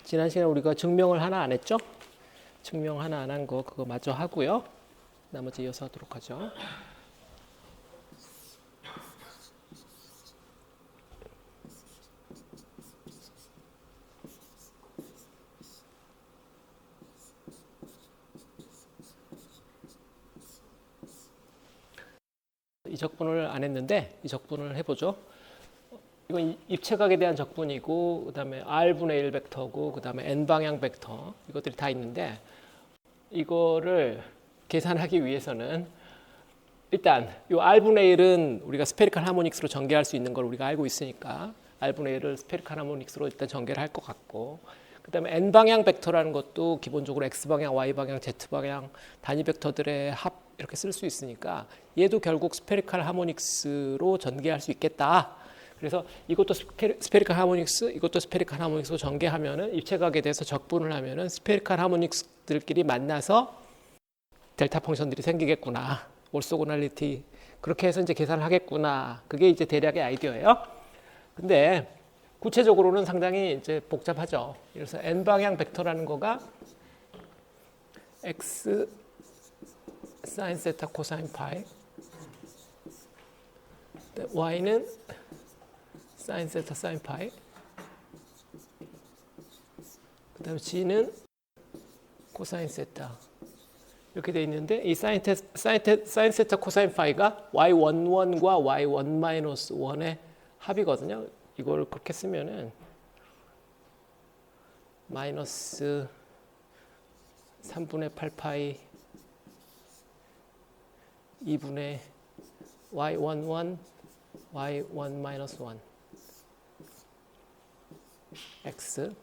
지난 시간에 우리가 증명을 하나 안 했죠? 증명 하나 안 한 거 그거 마저 하고요. 나머지 이어서 하도록 하죠. 이 적분을 안 했는데 이 적분을 해보죠. 이건 입체각에 대한 적분이고 그 다음에 R분의 1 벡터고 그 다음에 N방향 벡터 이것들이 다 있는데 이거를 계산하기 위해서는 일단 이 R분의 1은 우리가 스페리컬 하모닉스로 전개할 수 있는 걸 우리가 알고 있으니까 R분의 1을 스페리컬 하모닉스로 일단 전개를 할 것 같고 그 다음에 N방향 벡터라는 것도 기본적으로 X방향, Y방향, Z방향 단위 벡터들의 합 이렇게 쓸 수 있으니까 얘도 결국 스페리컬 하모닉스로 전개할 수 있겠다. 그래서 이것도 스페리컬 하모닉스, 이것도 스페리컬 하모닉스로 전개하면은 입체각에 대해서 적분을 하면은 스페리컬 하모닉스들끼리 만나서 델타 펑션들이 생기겠구나. 올소고널리티 그렇게 해서 이제 계산을 하겠구나. 그게 이제 대략의 아이디어예요. 근데 구체적으로는 상당히 이제 복잡하죠. 그래서 n 방향 벡터라는 거가 x 사인 세타 코사인 파이, y는 사인 세타 사인 파이, 그다음에 g는 코사인 세타 이렇게 돼 있는데 이 사인 세타 코사인 파이가 y11과 y1-1의 합이거든요. 이걸 그렇게 쓰면은 마이너스 3분의 8파이 2분의 y11 y1-1 x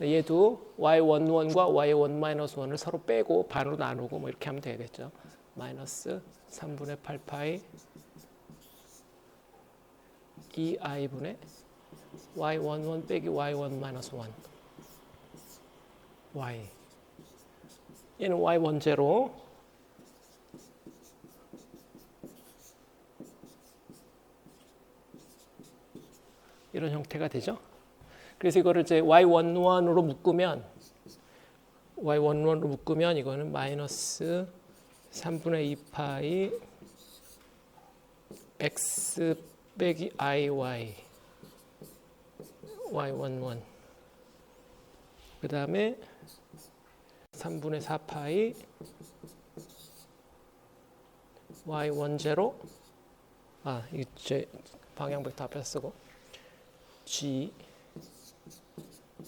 얘도 y11과 y1-1을 서로 빼고 반으로 나누고 뭐 이렇게 하면 되겠죠. 마이너스 3분의 8파이 2i분의 y11 빼기 y1-1 y 얘는 y10 이런 형태가 되죠. 그래서 이거를 이제 y11으로 묶으면 이거는 마이너스 3분의 2파이 x 빼기 iy y11 그 다음에 3분의 4파이 y10 이제 방향 벡터 앞에서 쓰고 g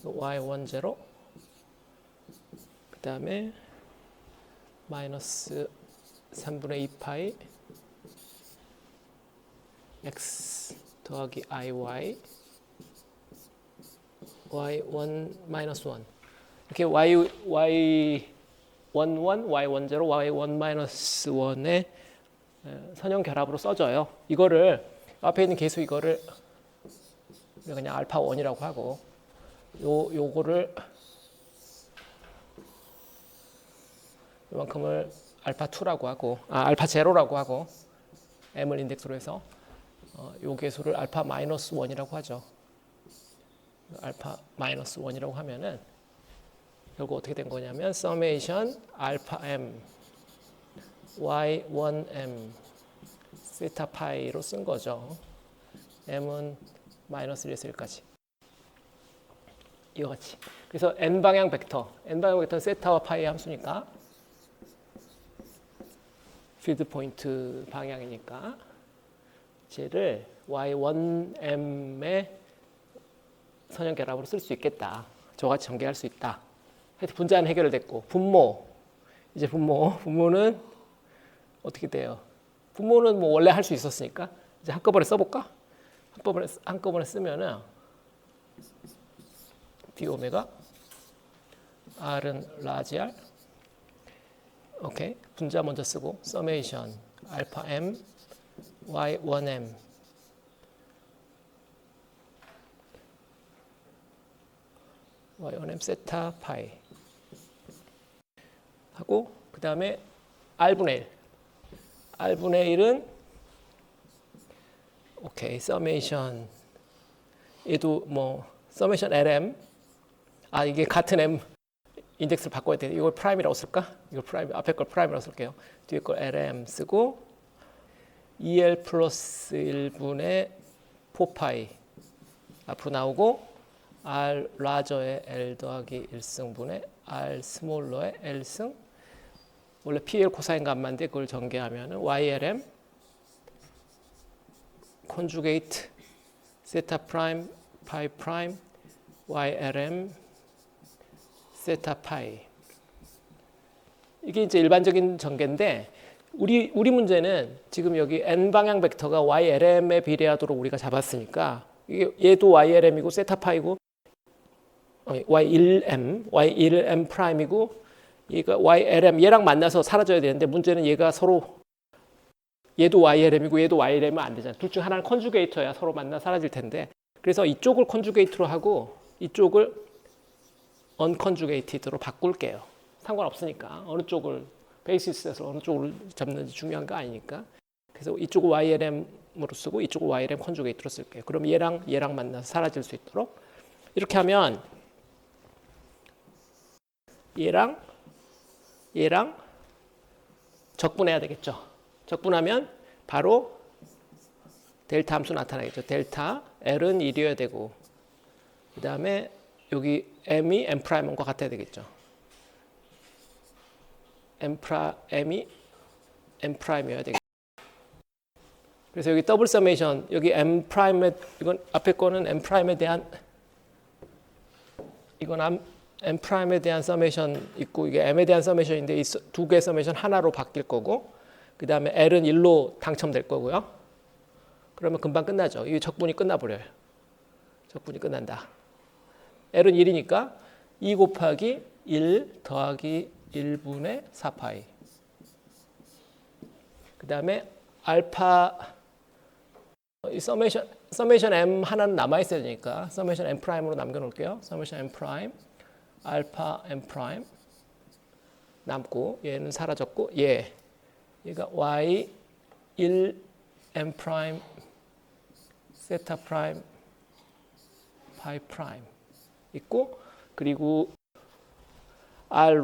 y10 그 다음에 마이너스 3분의 2파이 x 더하기 iy y1-1 이렇게 y11, y10, y1-1의 선형 결합으로 써져요. 이거를 앞에 있는 계수 이거를 그냥 알파 1이라고 하고 요거를 이만큼을 알파 2라고 하고 알파 0라고 하고 m을 인덱스로 해서 요 계수를 알파 마이너스 1이라고 하죠. 알파 마이너스 1이라고 하면은 결국 어떻게 된 거냐면 서메이션 알파 m y1m 세타 파이로 쓴 거죠. m은 마이너스 1에서 1까지 이와 같이. 그래서 n방향 벡터는 세타와 파이의 함수니까 필드 포인트 방향이니까 쟤를 y1m의 선형 결합으로 쓸 수 있겠다. 저같이 전개할 수 있다. 하여튼 분자는 해결됐고 분모는 어떻게 돼요? 분모는 뭐 원래 할 수 있었으니까 이제 한꺼번에 써볼까? 한꺼번에 쓰면은 d 오메가 r은 라지 r 오케이 분자 먼저 쓰고 서메이션 알파 m y1m y1m 세타 파이 하고 그 다음에 r분의 1은 오케이 서메이션 얘도 뭐 서메이션 lm 이게 같은 M 인덱스를 바꿔야 돼. 이걸 프라임이라고 쓸까? 이걸 프라임, 앞에 걸 프라임이라고 쓸게요. 뒤에 걸 LM 쓰고 2L 플러스 1분의 4파이 앞으로 나오고 R 라저의 L 더하기 1승분의 R 스몰러의 L승, 원래 PL 코사인 값만데 그걸 전개하면 YLM conjugate 세타 프라임 파이 프라임 YLM 세타 파이. 이게 이제 일반적인 전개인데 우리 문제는 지금 여기 n 방향 벡터가 YLM에 비례하도록 우리가 잡았으니까 이게 얘도 YLM이고 세타 파이고 Y1M 프라임이고 얘가 YLM 얘랑 만나서 사라져야 되는데 문제는 얘가 서로 얘도 YLM이고 얘도 YLM은 안 되잖아요. 둘 중 하나는 컨주게이터야 서로 만나 사라질 텐데 그래서 이쪽을 컨주게이트로 하고 이쪽을 언컨주게이티드로 바꿀게요. 상관없으니까 어느 쪽을 베이시스에서 어느 쪽을 잡는지 중요한 거 아니니까. 그래서 이쪽을 YLM으로 쓰고 이쪽을 YLM 컨주게이트로 쓸게요. 그럼 얘랑 만나서 사라질 수 있도록 이렇게 하면 얘랑 적분해야 되겠죠. 적분하면 바로 델타 함수 나타나겠죠. 델타 L은 1이어야 되고 그 다음에 여기 M이 M'과 같아야 되겠죠. M이 M'이어야 되겠죠. 그래서 여기 더블 서메이션 여기 M'에 이건 앞에 거는 M'에 대한 이건 M'에 대한 서메이션 있고 이게 M에 대한 서메이션인데 이 두 개의 서메이션 하나로 바뀔 거고 그 다음에 L은 1로 당첨될 거고요. 그러면 금방 끝나죠. 이 적분이 끝나버려요. 적분이 끝난다. L은 1이니까 2 곱하기 1 더하기 1분의 4파이. 그 다음에 알파 이 서메이션 M 하나는 남아있어야 되니까 서메이션 M 프라임으로 남겨놓을게요. 서메이션 M 프라임 알파 M 프라임 남고 얘는 사라졌고 얘가 Y 1 M 프라임 세타 프라임 파이 프라임 있고 그리고 R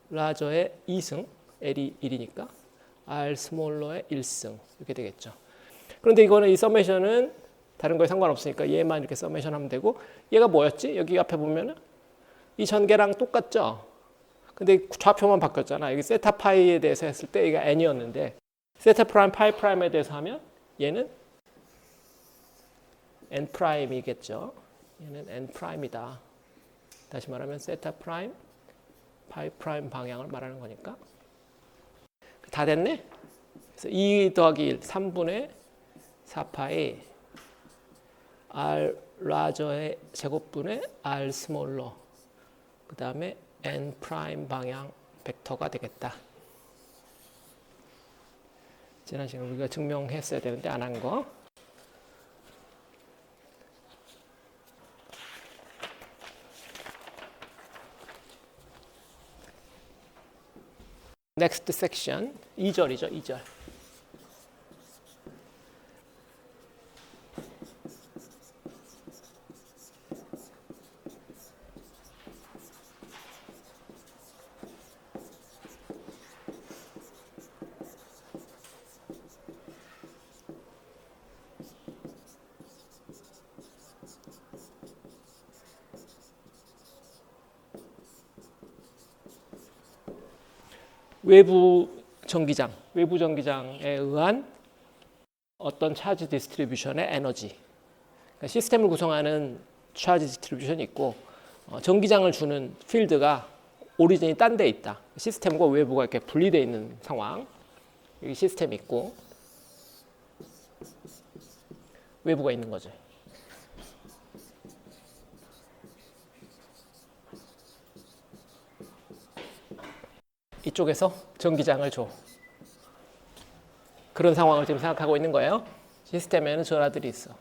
라저의 2승 L이 1이니까 R 스몰러의 1승 이렇게 되겠죠. 그런데 이거는 이 서메이션은 다른 거에 상관없으니까 얘만 이렇게 서메이션 하면 되고 얘가 뭐였지? 여기 앞에 보면은 이 전개랑 똑같죠? 근데 좌표만 바뀌었잖아. 여기 세타 파이에 대해서 했을 때 얘가 n이었는데 세타 프라임 파이 프라임에 대해서 하면 얘는 n 프라임이겠죠. 얘는 n 프라임이다. 다시 말하면 세타 프라임 파이 프라임 방향을 말하는 거니까 다 됐네. 그래서 2 더하기 1 3분의 4파이 R 라저의 제곱분의 R 스몰러 그 다음에 n 프라임 방향 벡터가 되겠다. 지난 시간에 우리가 증명했어야 되는데 안 한 거. Next section 2절이죠. 2절. 외부 전기장에 의한 어떤 차지 디스트리뷰션의 에너지. 그러니까 시스템을 구성하는 차지 디스트리뷰션이 있고 전기장을 주는 필드가 오리진이 딴 데 있다. 시스템과 외부가 이렇게 분리되어 있는 상황. 여기 시스템이 있고 외부가 있는 거죠. 이쪽에서 전기장을 줘. 그런 상황을 지금 생각하고 있는 거예요. 시스템에는 전하들이 있어.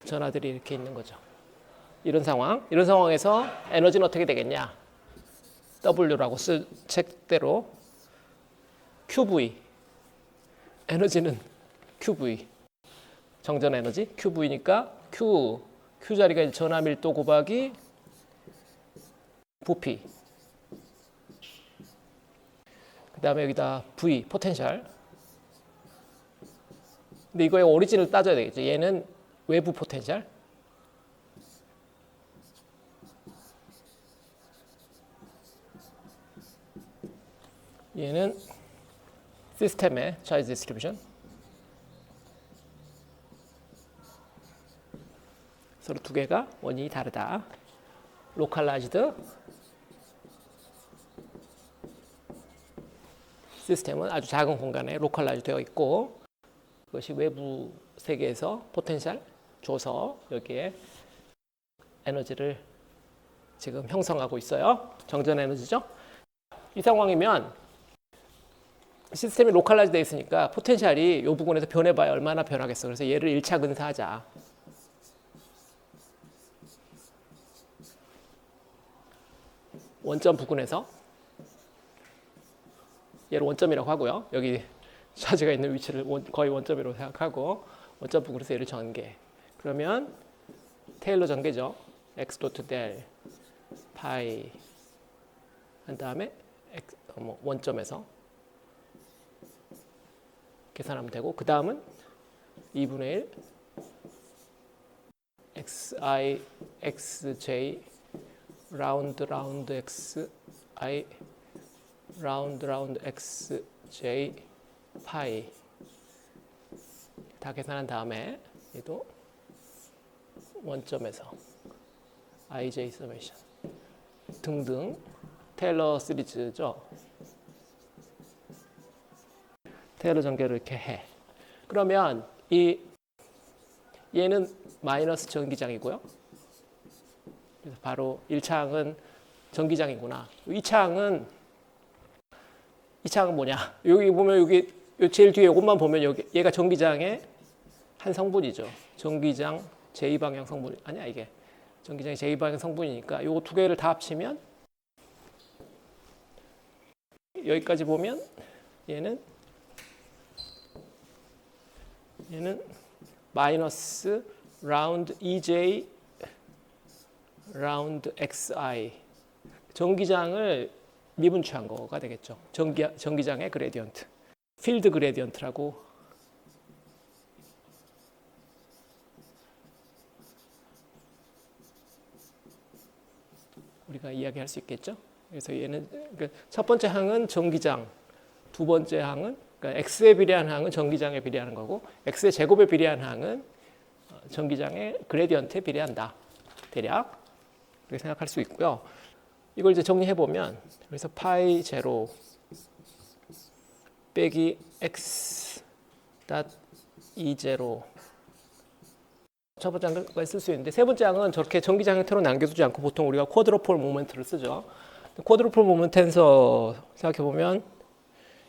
전하들이 이렇게 있는 거죠. 이런 상황에서 에너지는 어떻게 되겠냐? W라고 쓸 책대로 QV. 에너지는 QV. 정전 에너지 QV니까 Q 자리가 전하 밀도 곱하기 부피. 그 다음에 여기다 V 포텐셜. 근데 이거의 오리진을 따져야 되겠죠. 얘는 외부 포텐셜. 얘는 시스템의 차이즈 디스트리뷰션. 서로 두 개가 원인이 다르다. 로컬라이즈드 시스템은 아주 작은 공간에 로컬라이즈 되어 있고, 그것이 외부 세계에서 포텐셜 줘서 여기에 에너지를 지금 형성하고 있어요. 정전 에너지죠. 이 상황이면 시스템이 로컬라이즈 되어 있으니까 포텐셜이 이 부분에서 변해봐야 얼마나 변하겠어. 그래서 얘를 1차 근사하자. 원점 부근에서 얘를 원점이라고 하고요. 여기 차지가 있는 위치를 거의 원점이라고 생각하고 원점 부근에서 얘를 전개. 그러면 테일러 전개죠. x 도트 델 파이 한 다음에 원점에서 계산하면 되고, 그 다음은 2분의 1 xi xj 라운드 xi 라운드 xj 파이 다 계산한 다음에 얘도 원점에서 ij 서메이션 등등 테일러 시리즈죠. 테일러 전개를 이렇게 해. 그러면 얘는 마이너스 전기장이고요. 그래서 바로 1차항은 전기장이구나. 2차항은 뭐냐? 여기 보면 여기 제일 뒤에 이것만 보면 얘가 전기장의 한 성분이죠. 전기장 제2방향 성분 아니야 이게. 전기장의 제2방향 성분이니까 요거 두 개를 다 합치면 여기까지 보면 얘는 마이너스 라운드 EJ 라운드 XI 전기장을 미분취한 거가 되겠죠. 전기장의 그레디언트, 필드 그레디언트라고 우리가 이야기할 수 있겠죠. 그래서 얘는 첫 번째 항은 전기장, 두 번째 항은 그러니까 x에 비례한 항은 전기장에 비례하는 거고, x의 제곱에 비례한 항은 전기장의 그레디언트에 비례한다. 대략 그렇게 생각할 수 있고요. 이걸 이제 정리해 보면 그래서 파이 제로 빼기 x 닷 e 제로 첫 번째 항을 쓸 수 있는데, 세 번째 항은 저렇게 전기장 형태로 남겨두지 않고 보통 우리가 쿼드로폴 모멘트를 쓰죠. 쿼드로폴 모멘트 텐서 생각해 보면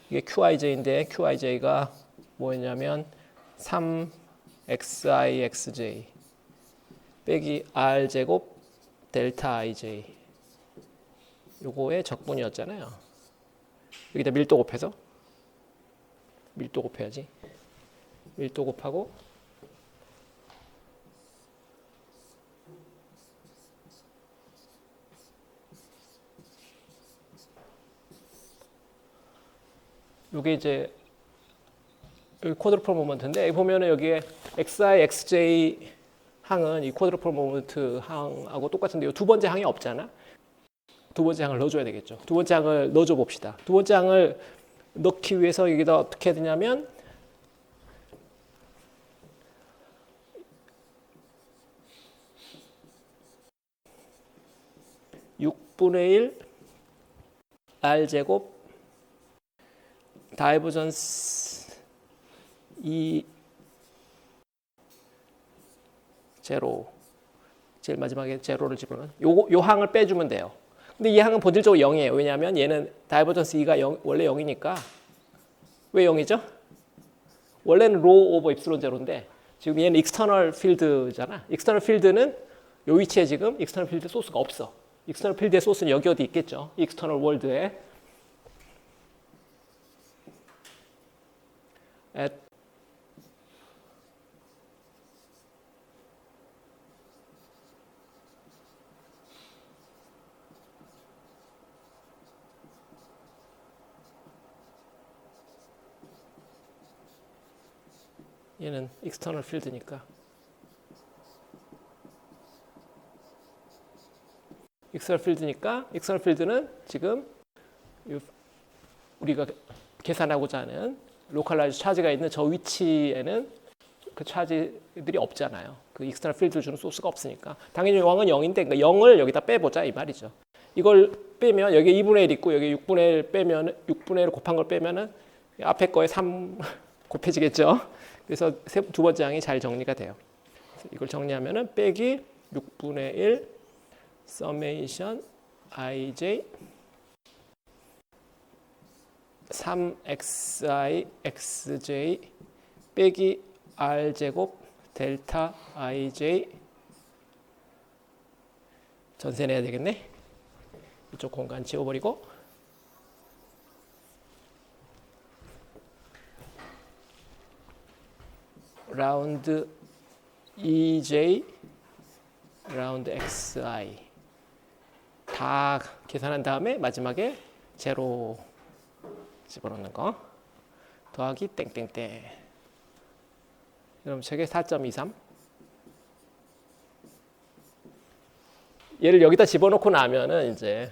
이게 QIJ인데 QIJ가 뭐였냐면 3XIXJ 빼기 R제곱 델타 IJ 요거의 적분이었잖아요. 여기다 밀도 곱해서 밀도 곱해야지. 밀도 곱하고 요게 이제 여기 쿼드루플 모먼트인데, 여기 보면은 여기에 XI, XJ 항은 이 쿼드루플 모먼트 항하고 똑같은데 이 두 번째 항이 없잖아. 두 번째 항을 넣어줘야 되겠죠. 두 번째 항을 넣어줘 봅시다. 두 번째 항을 넣기 위해서 여기다 어떻게 해야 되냐면 (6분의 1) R제곱 다이버전스 E 제로, 제일 마지막에 제로를 집어넣으면 요 항을 빼주면 돼요. 근데 이 항은 본질적으로 0이에요. 왜냐하면 얘는 다이버전스 E가 원래 0이니까. 왜 0이죠? 원래는 로 오버 입실론 제로인데 지금 얘는 익스터널 필드잖아. 익스터널 필드는 요 위치에 지금 익스터널 필드 소스가 없어. 익스터널 필드의 소스는 여기 어디 있겠죠. 익스터널 월드에 at 얘는 external field니까. external field니까 external field는 지금 우리가 계산하고자 하는 로컬라이즈 차지가 있는 저 위치에는 그 차지들이 없잖아요. 그 external field를 주는 소스가 없으니까. 당연히 영은 0인데 그러니까 0을 여기다 빼보자 이 말이죠. 이걸 빼면 여기 2분의 1 있고 여기 6분의 1 빼면 6분의 1 곱한 걸 빼면은 앞에 거에 3 곱해지겠죠. 그래서 두 번째 항이 잘 정리가 돼요. 이걸 정리하면은 빼기 6분의 1 서메이션 ij 3xi xj 빼기 r제곱 델타 ij 전세 내야 되겠네. 이쪽 공간 지워버리고 라운드 ej 라운드 xi 다 계산한 다음에 마지막에 제로 집어넣는 거 더하기 땡땡땡. 그럼 저게 4.23. 얘를 여기다 집어넣고 나면은 이제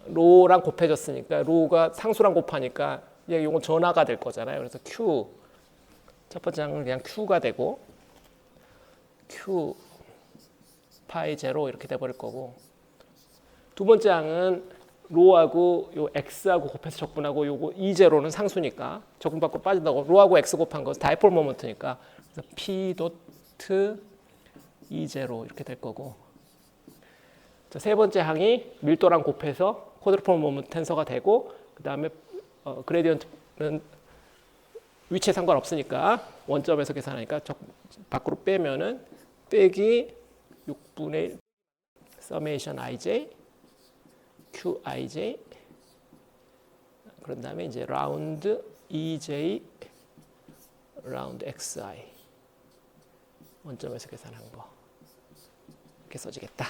로랑 곱해졌으니까 로가 상수랑 곱하니까 얘 이거 전화가 될 거잖아요. 그래서 q 첫 번째 항은 그냥 q가 되고 q 파이 제로 이렇게 돼버릴 거고 두 번째 항은 로하고 요 x하고 곱해서 적분하고 요거 e 제로는 상수니까 적분 밖으로 빠진다고 로하고 x 곱한 거 다이폴 모먼트니까 그래서 p 도트 e 제로 이렇게 될 거고 자, 세 번째 항이 밀도랑 곱해서 쿼드로폴 모먼트 텐서가 되고 그 다음에 그레디언트는 위치에 상관없으니까 원점에서 계산하니까 밖으로 빼면은 빼기 6분의 1 서메이션 ij qij 그런 다음에 이제 라운드 ej 라운드 xi 원점에서 계산한 거 이렇게 써지겠다.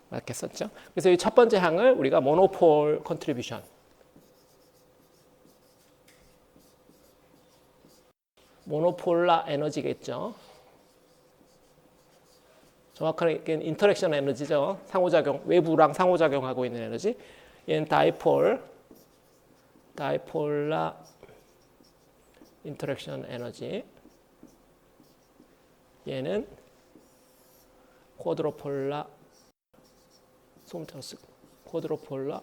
맞게 썼죠? 그래서 이 첫 번째 항을 우리가 모노폴 컨트리뷰션 모노폴라 에너지겠죠. 정확하게 인터랙션 에너지죠. 상호작용, 외부랑 상호작용하고 있는 에너지. 얘는 다이폴라 인터랙션 에너지. 얘는 쿼드로폴라 쿼드로폴라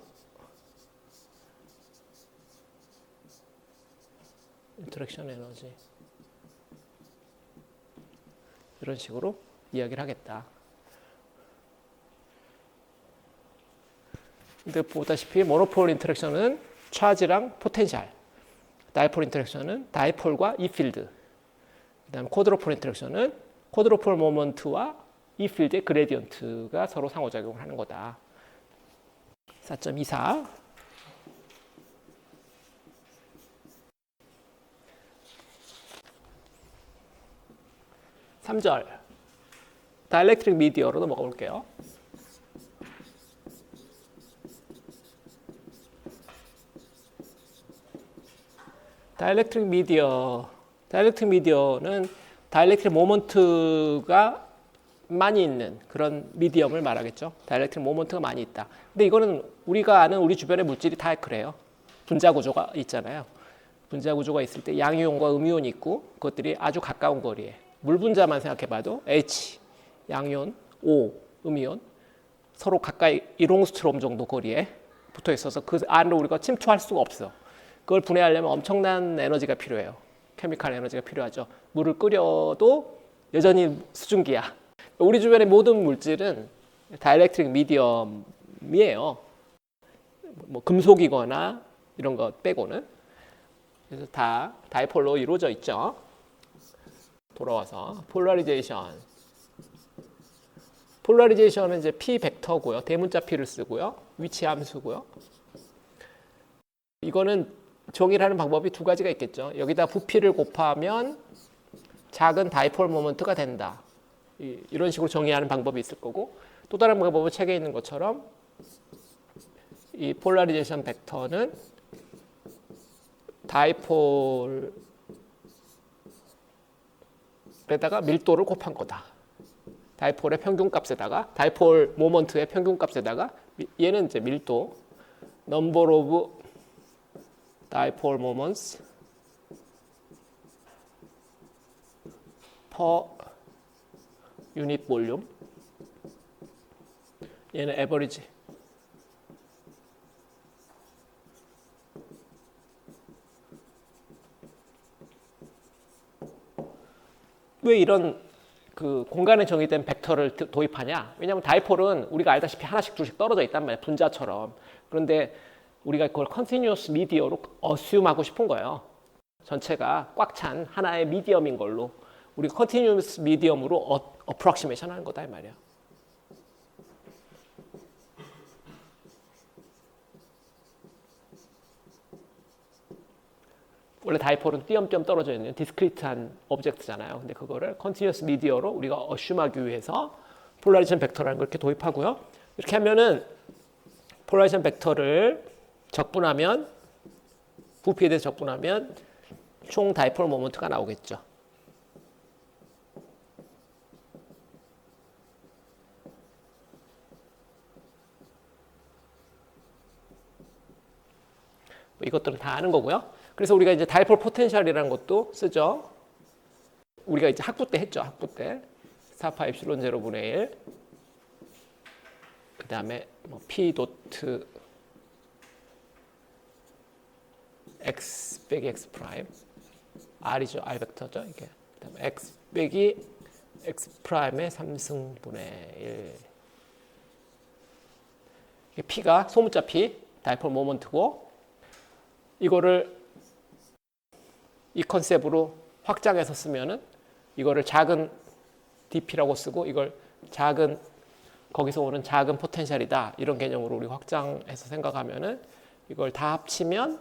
인터랙션 에너지. 이런 식으로 이야기를 하겠다. 근데 보다시피 모노폴 인터랙션은 차지랑 포텐셜, 다이폴 인터랙션은 다이폴과 이 필드, 그다음 쿼드로폴 인터랙션은 쿼드로폴 모먼트와 이 필드의 그레디언트가 서로 상호작용을 하는 거다. 4.24 3절 다이렉트릭 미디어로 넘어가 볼게요. 다이렉트릭 미디어는 다이렉트릭 모먼트가 많이 있는 그런 미디엄을 말하겠죠. 다이렉트릭 모먼트가 많이 있다. 근데 이거는 우리가 아는 우리 주변의 물질이 다 그래요. 분자 구조가 있잖아요. 분자 구조가 있을 때 양이온과 음이온이 있고 그것들이 아주 가까운 거리에 물 분자만 생각해봐도 H, 양이온, O, 음이온 서로 가까이 이롱스트롬 정도 거리에 붙어 있어서 그 안으로 우리가 침투할 수가 없어. 그걸 분해하려면 엄청난 에너지가 필요해요. 케미칼 에너지가 필요하죠. 물을 끓여도 여전히 수증기야. 우리 주변의 모든 물질은 다이렉트릭 미디엄이에요. 뭐 금속이거나 이런 것 빼고는. 그래서 다 다이폴로 이루어져 있죠. 돌아와서 폴라리제이션은 이제 P 벡터고요. 대문자 P를 쓰고요. 위치 함수고요. 이거는 정의를 하는 방법이 두 가지가 있겠죠. 여기다 부피를 곱하면 작은 다이폴 모먼트가 된다. 이런 식으로 정의하는 방법이 있을 거고 또 다른 방법은 책에 있는 것처럼 이 폴라리제이션 벡터는 다이폴 다이폴에다가 밀도를 곱한 거다. 다이폴의 평균값에다가 다이폴 모먼트의 평균값에다가 얘는 이제 밀도 number of dipole moments per unit volume. 얘는 average. 왜 이런 그 공간에 정의된 벡터를 도입하냐? 왜냐하면 다이폴은 우리가 알다시피 하나씩 둘씩 떨어져 있단 말이야, 분자처럼. 그런데 우리가 그걸 컨티뉴어스 미디어로 어스읰하고 싶은 거예요. 전체가 꽉 찬 하나의 미디엄인 걸로 우리가 컨티뉴어스 미디엄으로 어프록시메이션 하는 거다 이 말이야. 원래 다이폴은 띄엄띄엄 떨어져 있는 디스크리트한 오브젝트잖아요. 근데 그거를 컨티뉴어스 미디어로 우리가 어슈하기 위해서 폴라리제이션 벡터라는 걸 이렇게 도입하고요. 이렇게 하면은 폴라리제이션 벡터를 적분하면 부피에 대해서 적분하면 총 다이폴 모먼트가 나오겠죠. 이것들은 다 아는 거고요. 그래서 우리가 이제 다이폴 포텐셜이라는 것도 쓰죠. 우리가 이제 학부 때 했죠. 학부 때 4파 입실론 제로분의 1. 그 다음에 뭐 P 도트 X 빼기 X 프라임 R이죠. R 벡터죠. 이게. 그 다음에 X 빼기 X 프라임의 3승분의 1. 이게 P가 소문자 P 다이폴 모먼트고 이거를 이 컨셉으로 확장해서 쓰면은 이거를 작은 dp라고 쓰고 이걸 작은 거기서 오는 작은 포텐셜이다 이런 개념으로 우리 확장해서 생각하면은 이걸 다 합치면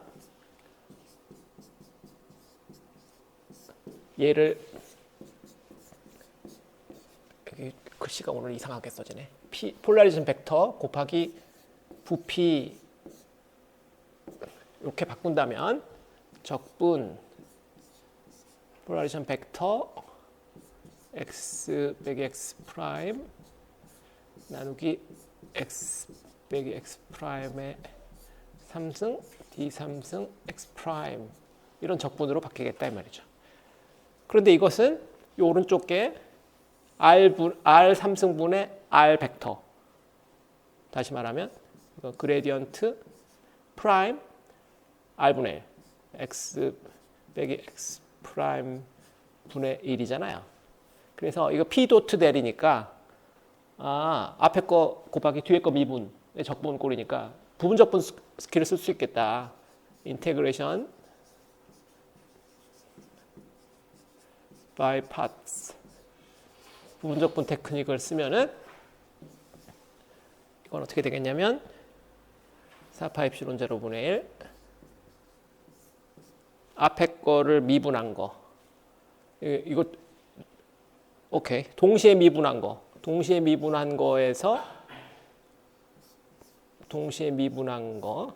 얘를 여기 글씨가 오늘 이상하게 써지네. 폴라리즘 벡터 곱하기 부피 이렇게 바꾼다면 적분 폴라리제이션 벡터 x 빼기 x 프라임 나누기 x 빼기 x 프라임의 3승 d 3승 x 프라임 이런 적분으로 바뀌겠다 이 말이죠. 그런데 이것은 이 오른쪽 게 r 3승분의 r 벡터 다시 말하면 이거 그레디언트 프라임 r분의 1 x 빼기 x 프라임 분의 1이잖아요. 그래서 이거 p 도트 델이니까 앞에 거 곱하기 뒤에 거 미분의 적분 꼴이니까 부분 적분 스킬을 쓸 수 있겠다. 인테그레이션 by parts 부분 적분 테크닉을 쓰면은 이건 어떻게 되겠냐면 4파 입실론 제로분의 1 앞에 거를 미분한 거 이거 오케이 동시에 미분한 거에서 동시에 미분한 거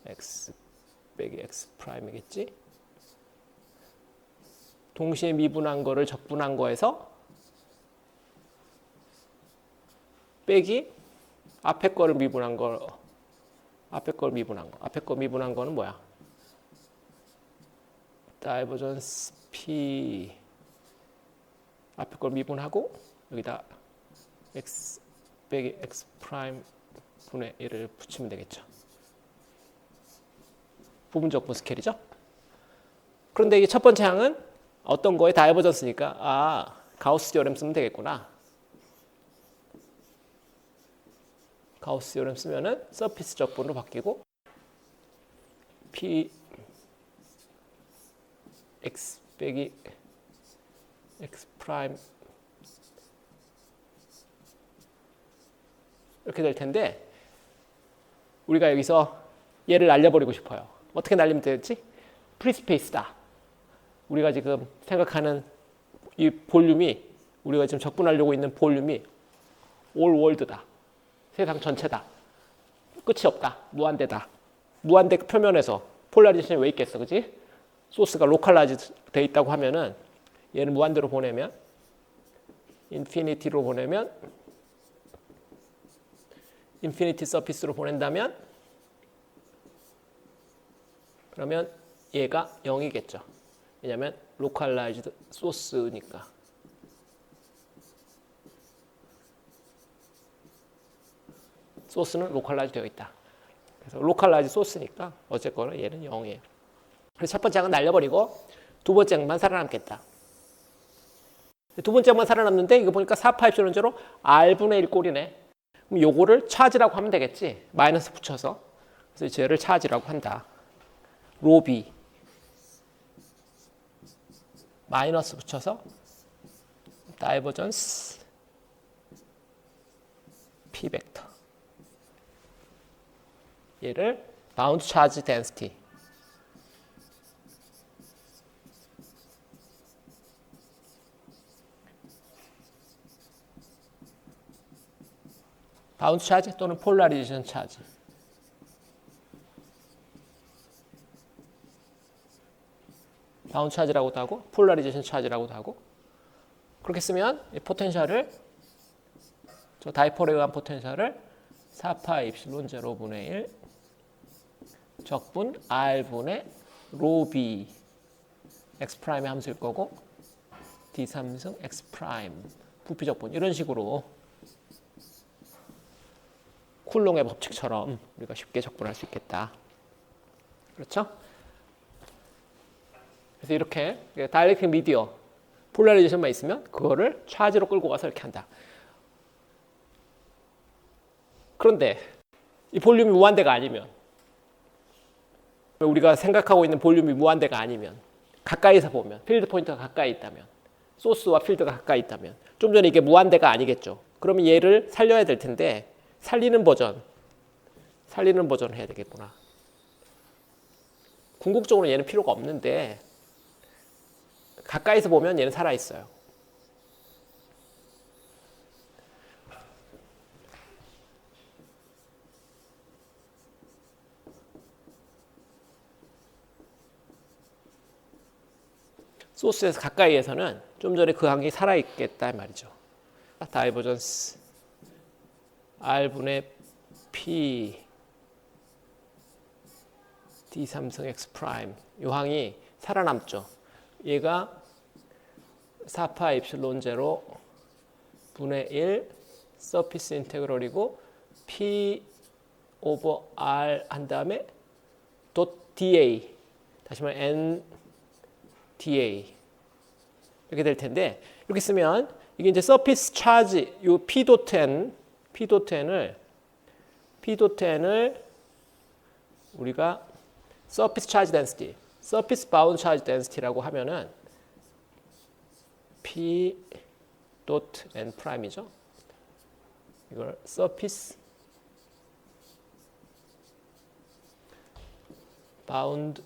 x 빼기 x 프라임이겠지. 동시에 미분한 거를 적분한 거에서 빼기 앞에 거를 미분한 거 앞에 거 미분한 거는 뭐야? 다이버전스 P 앞에 걸 미분하고 여기다 x 빼기 x 프라임 분의 1을 붙이면 되겠죠. 부분적분 스케일이죠. 그런데 이게 첫 번째 항은 어떤 거에 다이버전스니까 가우스 디어렘 쓰면 되겠구나. 가우스 디어렘 쓰면은 서피스 적분으로 바뀌고 P x 빼기 x 프라임 이렇게 될 텐데 우리가 여기서 얘를 날려버리고 싶어요. 어떻게 날리면 되겠지? 프리스페이스다. 우리가 지금 생각하는 이 볼륨이 우리가 지금 적분하려고 있는 볼륨이 올 월드다. 세상 전체다. 끝이 없다. 무한대다. 무한대 표면에서 폴라리제이션이 왜 있겠어, 그지? 소스가 로컬라이즈 돼 있다고 하면은 얘는 무한대로 보내면 인피니티로 보내면 인피니티 서피스로 보낸다면 그러면 얘가 0이겠죠. 왜냐하면 로컬라이즈드 소스니까. 소스는 로컬라이즈 되어 있다. 그래서 로컬라이즈 소스니까 어쨌거나 얘는 0이에요. 그래서 첫 번째 항은 날려버리고 두 번째 항만 살아남겠다. 두 번째 항만 살아남는데 이거 보니까 4파입실론제로 R분의 1 꼴이네. 그럼 요거를 차지라고 하면 되겠지. 마이너스 붙여서. 그래서 쟤를 차지라고 한다. 로비 마이너스 붙여서 다이버전스 P 벡터. 얘를 바운드 차지 덴시티. 바운드 차지 또는 폴라리제이션 차지. 바운드 차지라고도 하고 폴라리제이션 차지라고도 하고. 그렇게 쓰면 이 포텐셜을 저 다이폴에 의한 포텐셜을 4파 입실론 제로분의 1 적분 R분의 로비 X 프라임의 함수일 거고 D3승 X 프라임 부피 적분 이런 식으로 쿨롱의 법칙처럼 우리가 쉽게 적분할 수 있겠다. 그렇죠? 그래서 이렇게 다이렉트 미디어 폴라리제이션만 있으면 그거를 차지로 끌고 가서 이렇게 한다. 그런데 이 볼륨이 무한대가 아니면 우리가 생각하고 있는 볼륨이 무한대가 아니면 가까이서 보면 필드 포인트가 가까이 있다면 소스와 필드가 가까이 있다면 좀 전에 이게 무한대가 아니겠죠. 그러면 얘를 살려야 될 텐데 살리는 버전을 해야 되겠구나. 궁극적으로 얘는 필요가 없는데 가까이서 보면 얘는 살아있어요. 소스에서 가까이에서는 좀 전에 그 항이 살아있겠다 말이죠. 다이버전스 R분의 P D3승 X 프라임 이 항이 살아남죠. 얘가 4파 입실론 제로 분의 1 서피스 인테그럴이고 P 오버 R 한 다음에 덧 DA 다시 말해 N DA 이렇게 될 텐데 이렇게 쓰면 이게 이제 서피스 차지 요 P.N을 우리가 서피스 차지 덴시티 서피스 바운드 차지 덴시티라고 하면은 P.N 프라임이죠. 이걸 서피스 바운드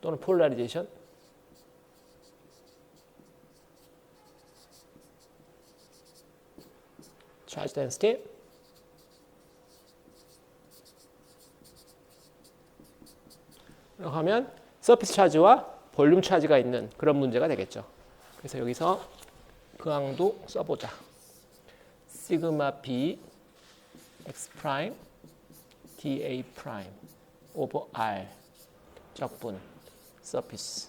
또는 폴라리제이션 차지 덴시티 이렇게 하면 서피스 차지와 볼륨 차지가 있는 그런 문제가 되겠죠. 그래서 여기서 그 항도 써보자. 시그마 B X 프라임 DA 프라임 오버 R 적분 서피스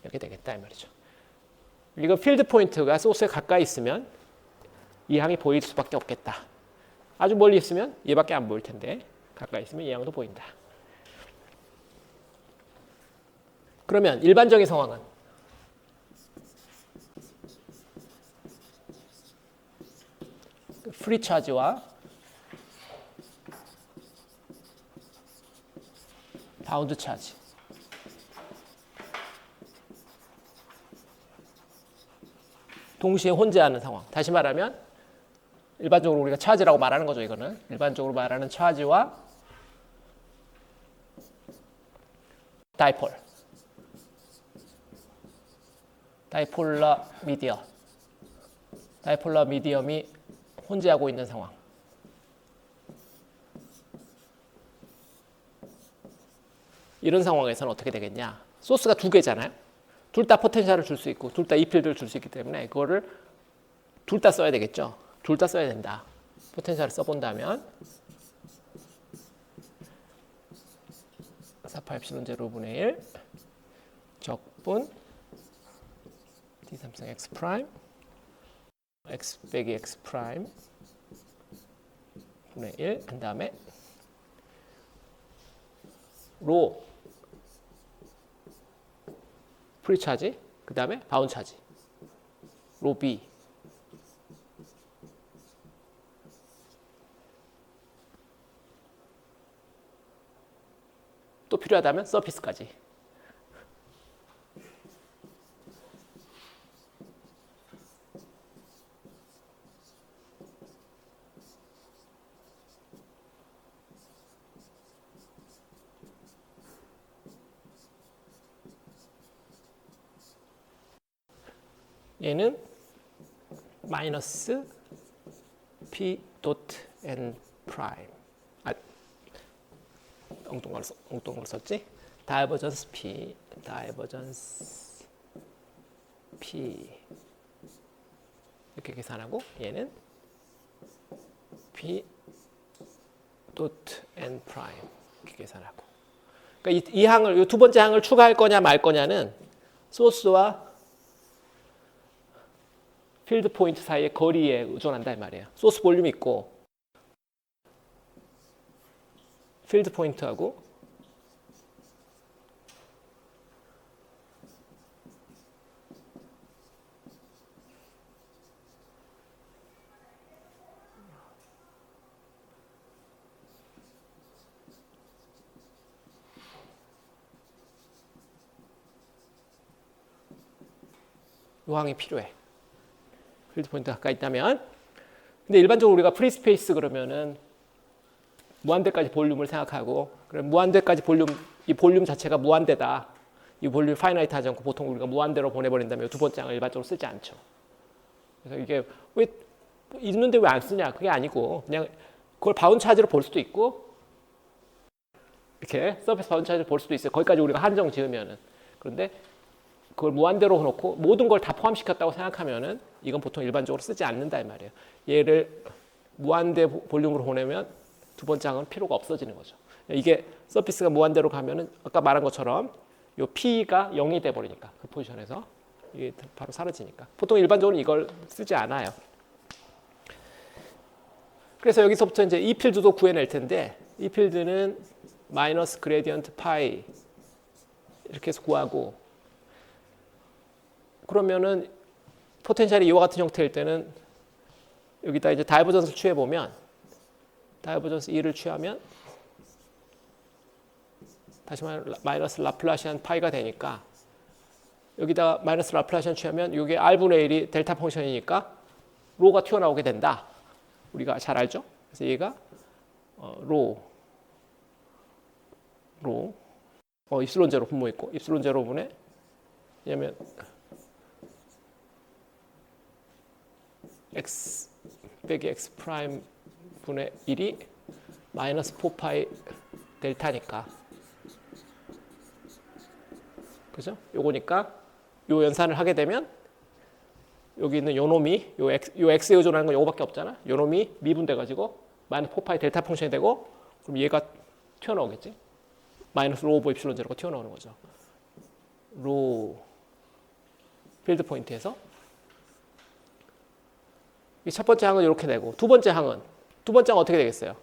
이렇게 되겠다 이 말이죠. 이거 필드 포인트가 소스에 가까이 있으면 이 항이 보일 수밖에 없겠다. 아주 멀리 있으면 얘밖에 안 보일 텐데 가까이 있으면 이 항도 보인다. 그러면 일반적인 상황은 프리 차지와 바운드 차지 동시에 혼재하는 상황. 다시 말하면 일반적으로 우리가 차지라고 말하는 거죠. 이거는 일반적으로 말하는 차지와 다이폴라 미디엄이 혼재하고 있는 상황. 이런 상황에서는 어떻게 되겠냐? 소스가 두 개잖아요. 둘 다 포텐셜을 줄 수 있고 둘 다 이 필드를 줄 수 있기 때문에 그거를 둘 다 써야 되겠죠. 둘 다 써야 된다. 포텐셜을 써본다면 4파 엡실론 제로분의 1 적분 D3승 x 프라임 x 빼기 x 프라임 분의 1 한 다음에 로 프리 차지 그 다음에 바운 차지 로 B 또 필요하다면 서피스까지. 얘는 마이너스 p 도트 n 프라임. 엉뚱한 걸 썼지? 다이버전스 p, 다이버전스 p 이렇게 계산하고 얘는 p 도트 n 프라임 이렇게 계산하고. 그러니까 이 항을 이 두 번째 항을 추가할 거냐 말 거냐는 소스와 필드 포인트 사이의 거리에 의존한다 이 말이에요. 소스 볼륨이 있고 필드 포인트하고 요항이 필요해. 필드 포인트 가까이 있다면. 근데 일반적으로 우리가 프리 스페이스 그러면은 무한대까지 볼륨을 생각하고, 그럼 무한대까지 볼륨, 이 볼륨 자체가 무한대다. 이 볼륨 파이나이트 하지 않고 보통 우리가 무한대로 보내버린다면 두 번째 항을 일반적으로 쓰지 않죠. 그래서 이게 왜 있는데 왜 안 쓰냐? 그게 아니고 그냥 그걸 바운 차지로 볼 수도 있고 이렇게 서페이스 바운 차지로 볼 수도 있어요. 거기까지 우리가 한정 지으면은. 그런데 그걸 무한대로 해놓고 모든 걸 다 포함시켰다고 생각하면은 이건 보통 일반적으로 쓰지 않는다 이 말이에요. 얘를 무한대 볼륨으로 보내면 두 번째 항은 필요가 없어지는 거죠. 이게 서피스가 무한대로 가면은 아까 말한 것처럼 요 P가 0이 돼 버리니까 그 포지션에서 이게 바로 사라지니까 보통 일반적으로 이걸 쓰지 않아요. 그래서 여기서부터 이제 이 필드도 구해낼 텐데 이 필드는 마이너스 그레디언트 파이 이렇게 해서 구하고 그러면은 포텐셜이 이와 같은 형태일 때는 여기다 이제 다이버전스를 취해 보면 다이버전스 2를 취하면 다시 말해 마이너스 라플라시안 파이가 되니까 여기다 마이너스 라플라시안 취하면 이게 R분의 1이 델타 펑션이니까 로가 튀어나오게 된다. 우리가 잘 알죠? 그래서 얘가 입실론 제로 분모 있고 입실론 제로분의 왜냐면 x 빼기 x 프라임 분의 1이 마이너스 4파이 델타니까 그죠? 요거니까 요 연산을 하게 되면 여기 있는 요 놈이 요 x에 의존하는 건 요거밖에 없잖아. 요 놈이 미분돼 가지고 마이너스 4파이 델타 펑션이 되고 그럼 얘가 튀어나오겠지. 마이너스 로 오버 입실론 제로가 튀어나오는 거죠. 로 필드 포인트에서 이 첫 번째 항은 이렇게 되고 두 번째 항은 어떻게 되겠어요?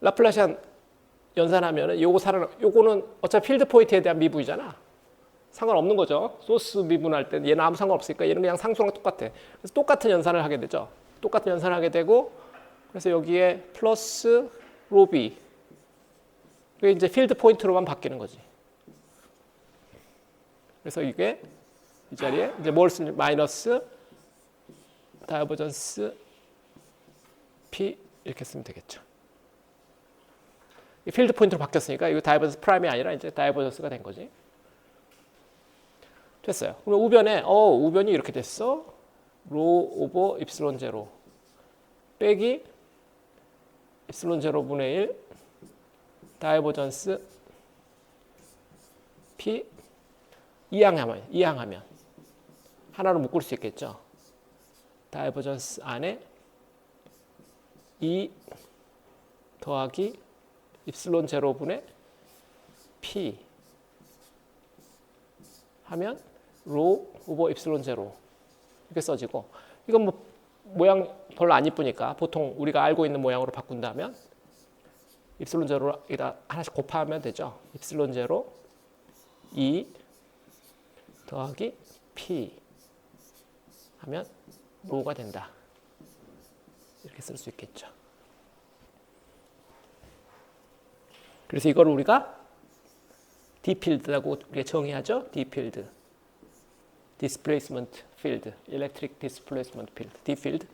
라플라시안 연산하면은 요거는 어차피 필드 포인트에 대한 미분이잖아. 상관없는 거죠. 소스 미분할 때 얘는 아무 상관없으니까 얘는 그냥 상수랑 똑같아. 그래서 똑같은 연산을 하게 되죠. 똑같은 연산을 하게 되고 그래서 여기에 플러스 로비 이게 이제 필드 포인트로만 바뀌는 거지. 그래서 이게 이 자리에 이제 뭘 쓰냐 마이너스 다이버전스 P 이렇게 쓰면 되겠죠. 이 필드 포인트로 바뀌었으니까 이거 다이버전스 프라임이 아니라 이제 다이버전스가 된 거지. 됐어요. 그럼 우변이 이렇게 됐어. 로 오버 입실론 제로 빼기 입실론 제로분의 1 다이버전스 P 이항하면 하나로 묶을 수 있겠죠. 다이버전스 안에 E 더하기 입실론 제로분의 P 하면 로 오버 입실론 제로 이렇게 써지고, 이건 뭐 모양 별로 안 이쁘니까 보통 우리가 알고 있는 모양으로 바꾼다면 입실론 제로에다 하나씩 곱하면 되죠. 입실론 제로 E 더하기 P 하면 로가 된다. 이렇게 쓸 수 있겠죠. 그래서 이걸 우리가 D필드라고 우리가 정의하죠. D필드, Displacement Field, Electric Displacement Field, D필드.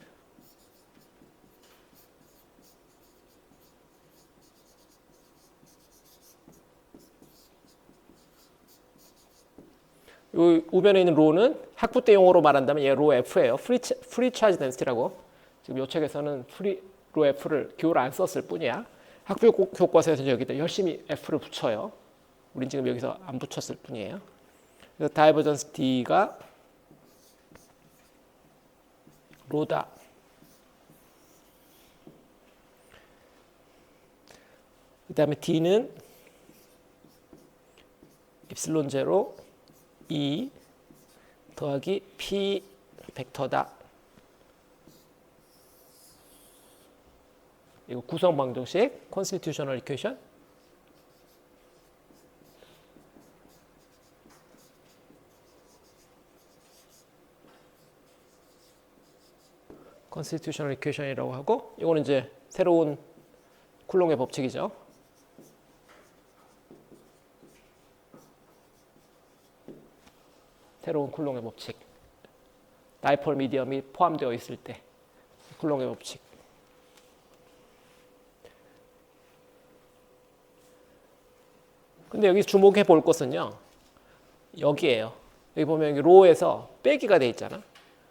이 우변에 있는 로는 학부 때 용어로 말한다면 얘 로 F예요. 프리 차지 덴시티라고. 지금 요 책에서는 로 F를 기호를 안 썼을 뿐이야. 학부 교과서에서는 여기다 열심히 F를 붙여요. 우린 지금 여기서 안 붙였을 뿐이에요. 그래서 다이버전스 D가 로다. 그 다음에 D는 입실론 제로 E 더하기 P 벡터다. 이거 구성 방정식, constitutional equation. constitutional equation이라고 하고, 이거는 이제 새로운 쿨롱의 법칙이죠. 새로운 쿨롱의 법칙. 다이폴 미디엄이 포함되어 있을 때 쿨롱의 법칙. 근데 여기 주목해 볼 것은요, 여기에요. 여기 보면 여기 로에서 빼기가 돼 있잖아.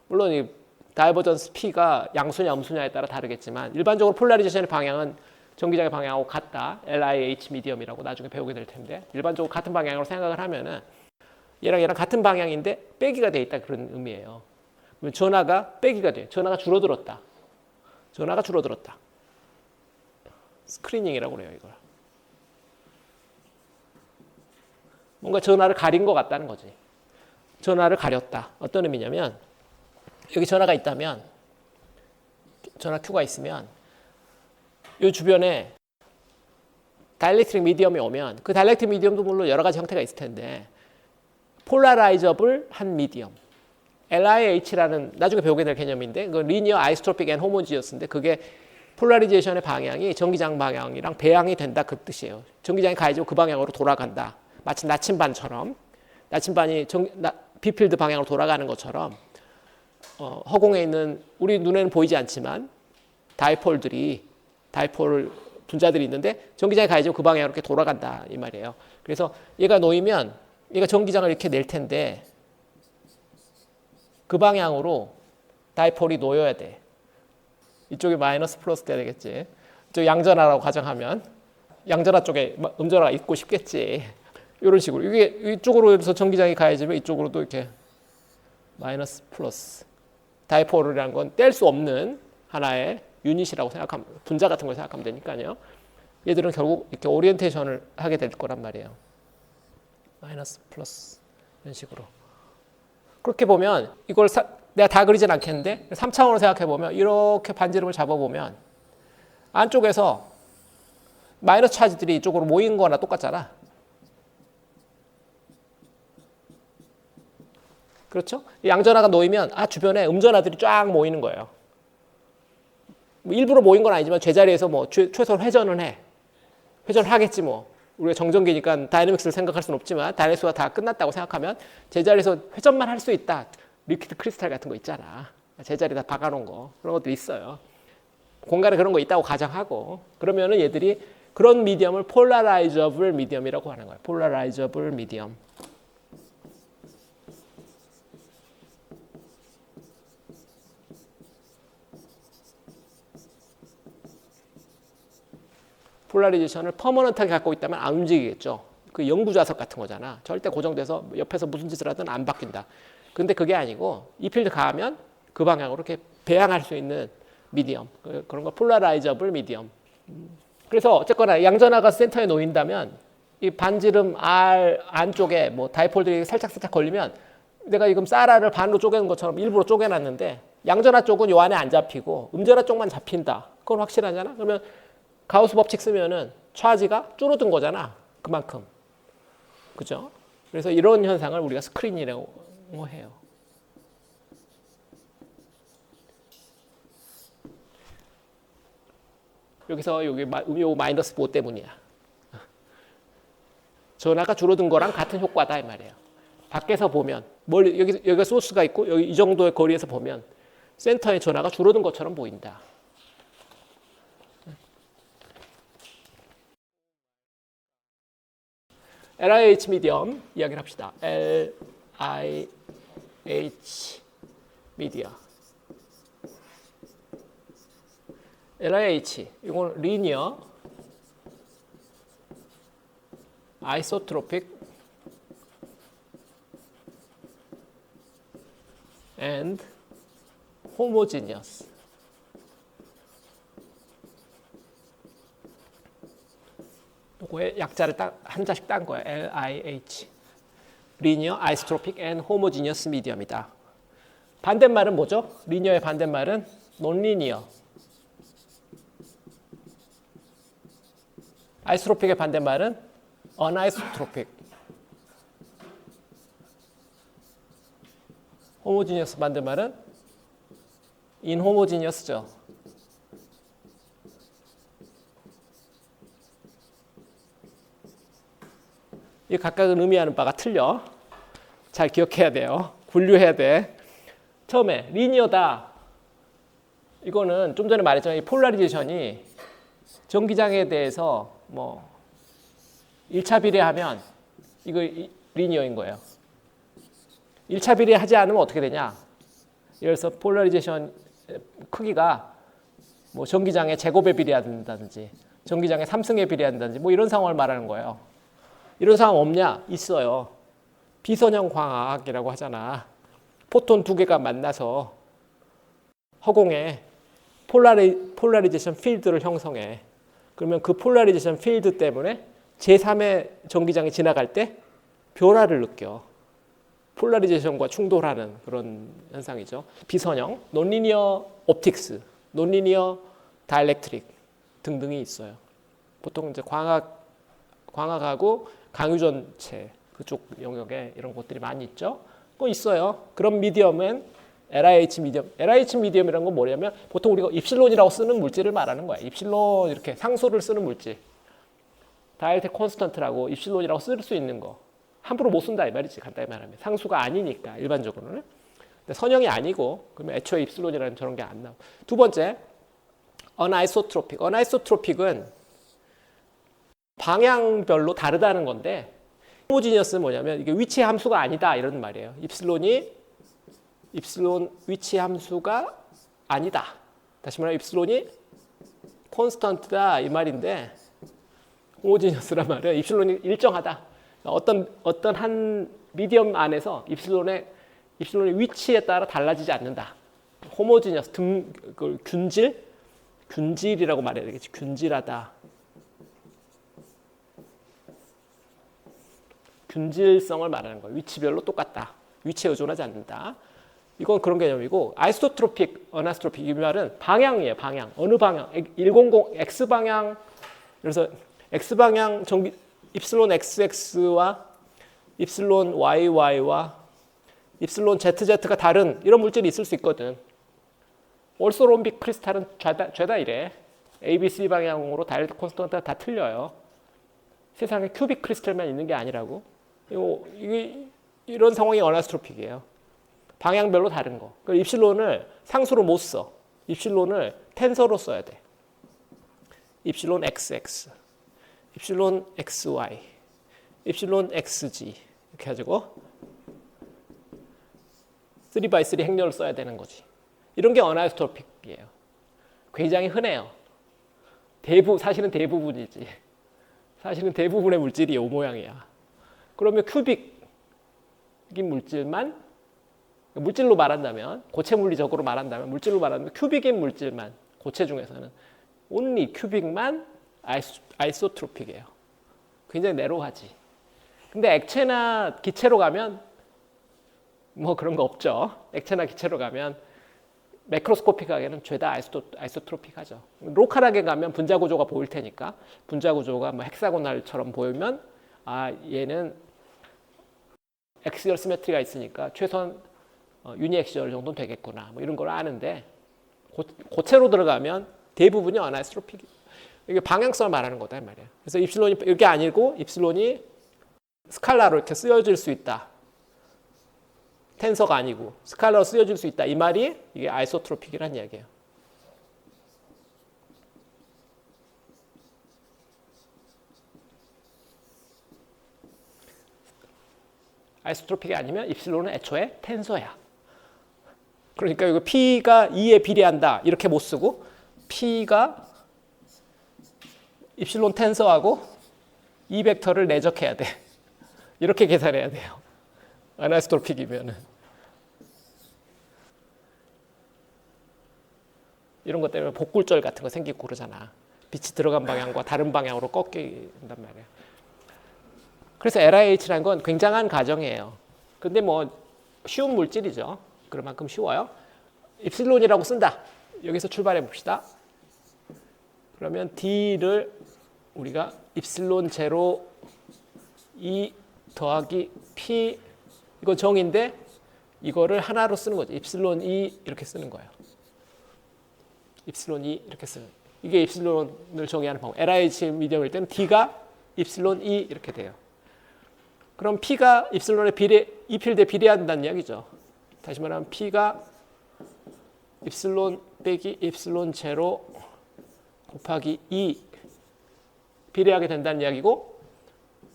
물론 이 다이버전스 P가 양수냐 음수냐에 따라 다르겠지만 일반적으로 폴라리제이션의 방향은 전기장의 방향하고 같다. LIH 미디엄이라고 나중에 배우게 될 텐데, 일반적으로 같은 방향으로 생각을 하면은 얘랑 같은 방향인데 빼기가 돼 있다, 그런 의미예요. 그러면 전하가 빼기가 돼. 전하가 줄어들었다. 전하가 줄어들었다. 스크리닝이라고 그래요, 이걸. 뭔가 전하를 가린 것 같다는 거지. 전하를 가렸다. 어떤 의미냐면, 여기 전하가 있다면, 전하 Q가 있으면 이 주변에 다이렉트릭 미디엄이 오면, 그 다이렉트릭 미디엄도 물론 여러 가지 형태가 있을 텐데 폴라라이저블 한 미디엄, LIH라는 나중에 배우게 될 개념인데, 그 리니어 아이소토픽 앤 호모지어스인데, 그게 폴라리제이션의 방향이 전기장 방향이랑 배양이 된다, 그 뜻이에요. 전기장이 가해지고 그 방향으로 돌아간다. 마치 나침반처럼, 나침반이 B필드 방향으로 돌아가는 것처럼 허공에 있는, 우리 눈에는 보이지 않지만 다이폴 분자들이 있는데 전기장이 가해지고 그 방향으로 이렇게 돌아간다, 이 말이에요. 그래서 얘가 놓이면 얘가 전기장을 이렇게 낼 텐데 그 방향으로 다이폴이 놓여야 돼. 이쪽에 마이너스 플러스 돼야 되겠지. 이쪽 양전하라고 가정하면 양전하 쪽에 음전하가 있고 싶겠지. 이런 식으로. 이게 이쪽으로 해서 전기장이 가해지면 이쪽으로도 이렇게 마이너스 플러스. 다이폴이라는 건 뗄 수 없는 하나의 유닛이라고 생각하면, 분자 같은 걸 생각하면 되니까요. 얘들은 결국 이렇게 오리엔테이션을 하게 될 거란 말이에요. 마이너스 플러스 이런 식으로. 그렇게 보면 이걸 내가 다 그리진 않겠는데 3차원으로 생각해 보면, 이렇게 반지름을 잡아 보면 안쪽에서 마이너스 차지들이 이쪽으로 모인 거나 똑같잖아. 그렇죠? 양전하가 놓이면 주변에 음전하들이 쫙 모이는 거예요. 뭐 일부러 모인 건 아니지만 제자리에서 뭐 최소한 회전은 해. 회전을 하겠지 뭐. 우리가 정전기니까 다이내믹스를 생각할 수는 없지만 다이내믹스가 다 끝났다고 생각하면 제자리에서 회전만 할 수 있다. 리퀴드 크리스탈 같은 거 있잖아. 제자리에다 박아놓은 거. 그런 것도 있어요. 공간에 그런 거 있다고 가정하고, 그러면은 얘들이 그런 미디엄을 폴라라이저블 미디엄이라고 하는 거예요. 폴라라이저블 미디엄. 폴라리제이션을 퍼머넌트하게 갖고 있다면 안 움직이겠죠. 그 영구 좌석 같은 거잖아. 절대 고정돼서 옆에서 무슨 짓을 하든 안 바뀐다. 근데 그게 아니고 이 필드 가면 그 방향으로 이렇게 배양할 수 있는 미디엄. 그런 거 폴라라이저블 미디엄. 그래서 어쨌거나 양전하가 센터에 놓인다면 이 반지름 R 안쪽에 뭐 다이폴들이 살짝 걸리면 내가 지금 사라를 반으로 쪼개는 것처럼 일부러 쪼개놨는데 양전하 쪽은 요 안에 안 잡히고 음전하 쪽만 잡힌다. 그건 확실하잖아. 그러면 가우스 법칙 쓰면은 차지가 줄어든 거잖아. 그만큼. 그죠? 그래서 이런 현상을 우리가 스크린이라고 해요. 여기서 여기 요 마이너스 5 때문이야. 전하가 줄어든 거랑 같은 효과다 이 말이에요. 밖에서 보면 여기가 소스가 있고 여기 이 정도의 거리에서 보면 센터의 전하가 줄어든 것처럼 보인다. LIH 미디엄 이야기를 합시다. LIH 미디어. LIH 이건 리니어 아이소트로픽 and homogeneous. 요거에 약자를 한 자씩 딴 거야. LIH. 리니어 아이소트로픽 and homogeneous medium이다. 반대말은 뭐죠? 리니어의 반대말은 논리니어. 아이소트로픽의 반대말은 어나이소트로픽. 호모지니어스 반대말은 인호모지니어스죠. 이 각각은 의미하는 바가 틀려. 잘 기억해야 돼요. 분류해야 돼. 처음에 리니어다. 이거는 좀 전에 말했지만 이 폴라리제이션이 전기장에 대해서 뭐 1차 비례하면 이거 리니어인 거예요. 1차 비례하지 않으면 어떻게 되냐? 예를 들어서 폴라리제이션 크기가 뭐 전기장의 제곱에 비례한다든지 전기장의 3승에 비례한다든지 뭐 이런 상황을 말하는 거예요. 이런 상황 없냐? 있어요. 비선형 광학이라고 하잖아. 포톤 두 개가 만나서 허공에 폴라리제이션 필드를 형성해. 그러면 그 폴라리제이션 필드 때문에 제3의 전기장이 지나갈 때 변화를 느껴. 폴라리제이션과 충돌하는 그런 현상이죠. 비선형, 논리니어 옵틱스, 논리니어 다이렉트릭 등등이 있어요. 보통 이제 광학하고 강유전체 그쪽 영역에 이런 것들이 많이 있죠. 그거 있어요. 그런 미디엄은 LIH 미디엄. LIH 미디엄이라는 건 뭐냐면 보통 우리가 입실론이라고 쓰는 물질을 말하는 거야. 입실론 이렇게 상수를 쓰는 물질. 다이렉트 콘스턴트라고 입실론이라고 쓸 수 있는 거. 함부로 못 쓴다 이 말이지. 간단히 말하면. 상수가 아니니까 일반적으로는. 근데 선형이 아니고 그러면 애초에 입실론이라는 저런 게 안 나오고. 두 번째 어나이소트로픽. 어나이소트로픽은 방향별로 다르다는 건데 호모지니어스는 뭐냐면 이게 위치 함수가 아니다 이런 말이에요. 입실론 위치 함수가 아니다. 다시 말하면 입실론이 콘스턴트다 이 말인데 호모지니어스란 말은 입실론이 일정하다. 어떤 한 미디엄 안에서 입실론의 위치에 따라 달라지지 않는다. 호모지니어스 균질이라고 말해야 되겠지. 균질하다. 균질성을 말하는 거예요. 위치별로 똑같다. 위치에 의존하지 않는다. 이건 그런 개념이고 아이소트로픽, 어나이소트로픽 이 말은 방향이에요. 방향. 어느 방향? 100 X방향. 그래서 X방향 전기 입실론 XX와 입실론 YY와 입실론 ZZ가 다른 이런 물질이 있을 수 있거든. 올소롬빅 크리스탈은 죄다 이래. ABC 방향으로 다이렉트 콘스턴트가 다 틀려요. 세상에 큐빅 크리스탈만 있는 게 아니라고. 이런 상황이 어나이소트로픽이에요. 방향별로 다른 거. 입실론을 상수로 못 써. 입실론을 텐서로 써야 돼. 입실론 XX, 입실론 XY, 입실론 XG 이렇게 가지고 3x3 행렬을 써야 되는 거지. 이런 게 어나이소트로픽이에요. 굉장히 흔해요. 사실은 대부분이지. 사실은 대부분의 물질이 이 모양이야. 그러면 큐빅인 물질만, 물질로 말한다면, 고체 물리적으로 말한다면, 물질로 말한다면 큐빅인 물질만, 고체 중에서는 only 큐빅만 아이소트로픽이에요. 굉장히 내로하지. 근데 액체나 기체로 가면 뭐 그런 거 없죠. 액체나 기체로 가면 매크로스코픽하게는 죄다 아이소트로픽하죠. 로컬하게 가면 분자 구조가 보일 테니까 분자 구조가 뭐 헥사고날처럼 보이면 아 얘는 엑시얼 시메트리가 있으니까 최소한 유니엑시얼 정도는 되겠구나 뭐 이런 걸 아는데 고체로 들어가면 대부분이 어나이소트로픽. 이게 방향성을 말하는 거다 이 말이에요. 그래서 입실론이 이게 아니고 입실론이 스칼라로 이렇게 쓰여질 수 있다. 텐서가 아니고 스칼라로 쓰여질 수 있다. 이 말이 이게 아이소트로픽이라는 이야기예요. 아이소트로픽이 아니면 입실론은 애초에 텐서야. 그러니까 이거 P가 2에 비례한다. 이렇게 못 쓰고 P가 입실론 텐서하고 이 벡터를 내적해야 돼. 이렇게 계산해야 돼요. 아나이소트로픽이면은. 이런 것 때문에 복굴절 같은 거 생기고 그러잖아. 빛이 들어간 방향과 다른 방향으로 꺾인단 말이야. 그래서 LIH라는 건 굉장한 가정이에요. 근데 뭐 쉬운 물질이죠. 그만큼 쉬워요. 입실론이라고 쓴다. 여기서 출발해 봅시다. 그러면 D를 우리가 입실론 제로 E 더하기 P 이거 정인데 이거를 하나로 쓰는 거죠. 입실론 E 이렇게 쓰는 거예요. 입실론 E 이렇게 쓰는 이게 입실론을 정의하는 방법. LIH 미디엄일 때는 D가 입실론 E 이렇게 돼요. 그럼 P가 입실론에 이 필드에 비례한다는 이야기죠. 다시 말하면 P가 입실론 빼기 입실론 제로 곱하기 2 비례하게 된다는 이야기고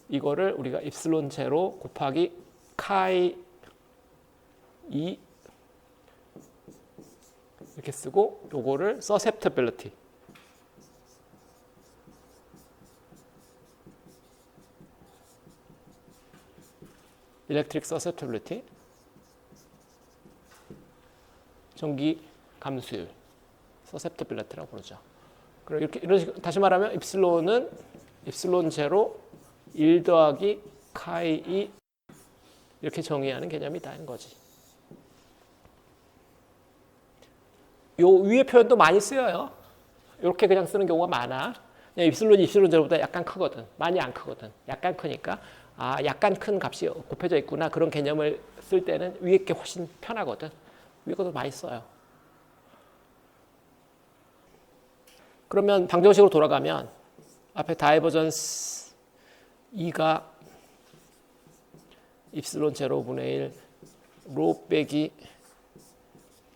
이거를 우리가 입실론 제로 곱하기 카이 2 이렇게 쓰고 요거를 susceptibility electric susceptibility 전기 감수율 susceptibility라고 부르죠. 그리고 이렇게 이런 식으로 다시 말하면 입실론은 입실론 제로 1 더하기 카이 2 이렇게 정의하는 개념이 있다는 거지. 요 위의 표현도 많이 쓰여요. 이렇게 그냥 쓰는 경우가 많아. 입실론이 입실론 제로보다 약간 크거든. 많이 안 크거든. 약간 크니까 아 약간 큰 값이 곱해져 있구나. 그런 개념을 쓸 때는 위에 게 훨씬 편하거든. 위에 것도 많이 써요. 그러면 방정식으로 돌아가면 앞에 다이버전스 2가 입실론 제로분의 1 로 빼기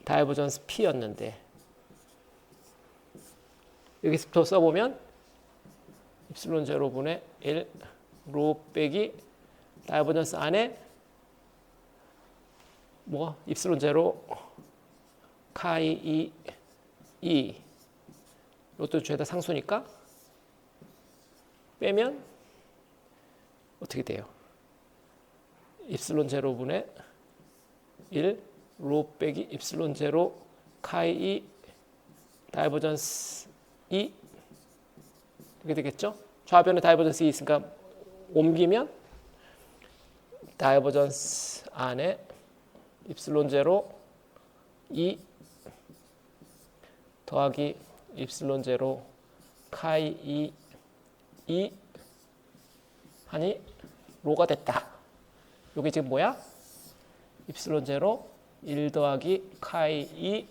다이버전스 P였는데 여기서부터 써보면 입실론 제로분의 1 로 빼기 다이버전스 안에 뭐 입실론 제로 카이 2 이것도 죄다 상수니까 빼면 어떻게 돼요? 입실론 제로분의 1 로 빼기 입실론 제로 카이 2 다이버전스 2 이렇게 되겠죠? 좌변에 다이버전스 2 있으니까 옮기면 다이버전스 안에 입실론 제로 2 더하기 입실론 제로 카이 2 하니 로가 됐다. 여기 지금 뭐야? 입실론 제로 1 더하기 카이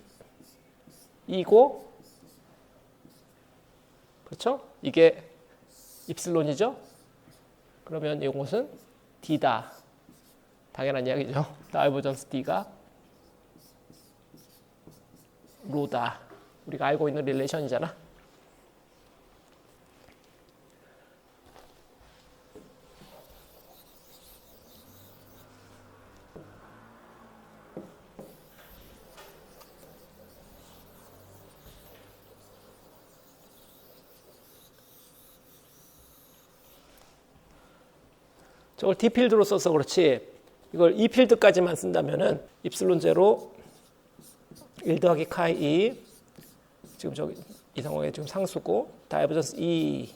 2이고 그렇죠? 이게 입실론이죠? 그러면 이것은 D다. 당연한 이야기죠. 다이버전스 D가 로다. 우리가 알고 있는 릴레이션이잖아. 저걸 D 필드로 써서 그렇지 이걸 E 필드까지만 쓴다면은 입실론 제로 1 더하기 카이 E 지금 저기 이 상황에 지금 상수고 다이버전스 E가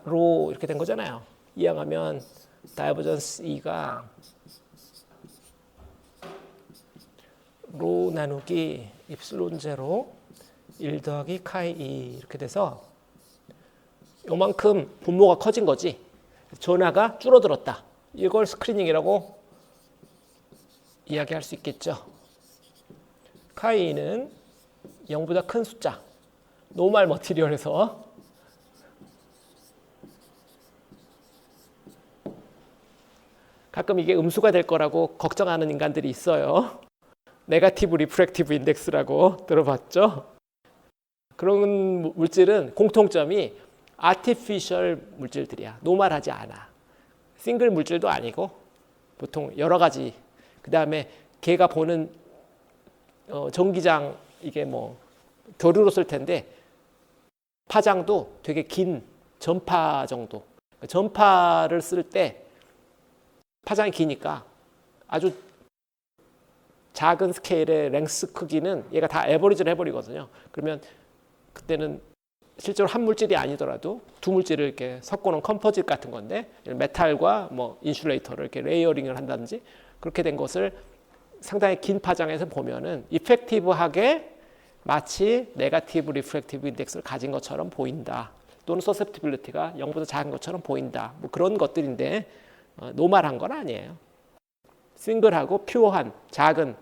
로 이렇게 된 거잖아요. 이항하면 다이버전스 E가 로 나누기 입실론 제로 1 더하기 카이 E 이렇게 돼서 요만큼 분모가 커진 거지. 전하가 줄어들었다. 이걸 스크리닝이라고 이야기할 수 있겠죠. 카이는 0보다 큰 숫자, 노멀 머티리얼에서 가끔 이게 음수가 될 거라고 걱정하는 인간들이 있어요. 네거티브 리프랙티브 인덱스라고 들어봤죠? 그런 물질은 공통점이 아티피셜 물질들이야. 노멀하지 않아. 싱글 물질도 아니고 보통 여러 가지. 그 다음에 걔가 보는 전기장 이게 뭐 교류로 쓸 텐데 파장도 되게 긴 전파 정도. 전파를 쓸 때 파장이 기니까 아주 작은 스케일의 랭스 크기는 얘가 다 에버리지를 해버리거든요. 그러면 그때는 실제로 한 물질이 아니더라도 두 물질을 이렇게 섞어놓은 컴포짓 같은 건데 메탈과 뭐 인슐레이터를 이렇게 레이어링을 한다든지 그렇게 된 것을 상당히 긴 파장에서 보면은 이펙티브하게 마치 네거티브 리프랙티브 인덱스를 가진 것처럼 보인다. 또는 서셉티빌리티가 0보다 작은 것처럼 보인다. 뭐 그런 것들인데 노멀한 건 아니에요. 싱글하고 퓨어한 작은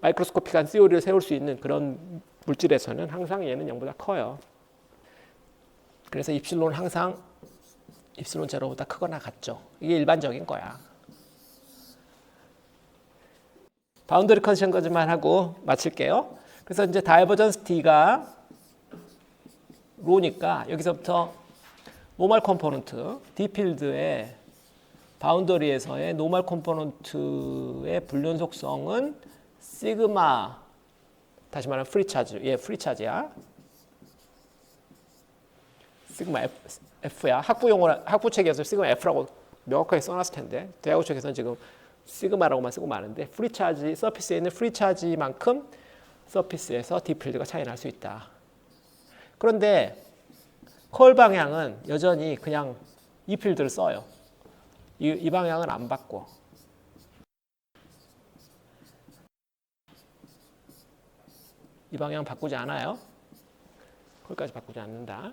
마이크로스코픽한 시오리를 세울 수 있는 그런 물질에서는 항상 얘는 0보다 커요. 그래서 입실론은 항상 입실론 제로보다 크거나 같죠. 이게 일반적인 거야. 바운더리 컨디션까지만 하고 마칠게요. 그래서 이제 다이버전스 D가 로니까 여기서부터 노멀 컴포넌트 D 필드의 바운더리에서의 노멀 컴포넌트의 불륜 속성은 시그마 다시 말하면 프리 차지. 얘 프리 차지야. 시그마 F야. 학부 책에서 시그마 F라고 명확하게 써놨을 텐데 대학원 책에서는 지금 시그마라고만 쓰고 마는데 프리 차지 서피스에 있는 프리 차지만큼 서피스에서 D 필드가 차이 날 수 있다. 그런데 컬 방향은 여전히 그냥 E 필드를 써요. 이 방향은 안 바꿔. 이 방향 바꾸지 않아요. 컬까지 바꾸지 않는다.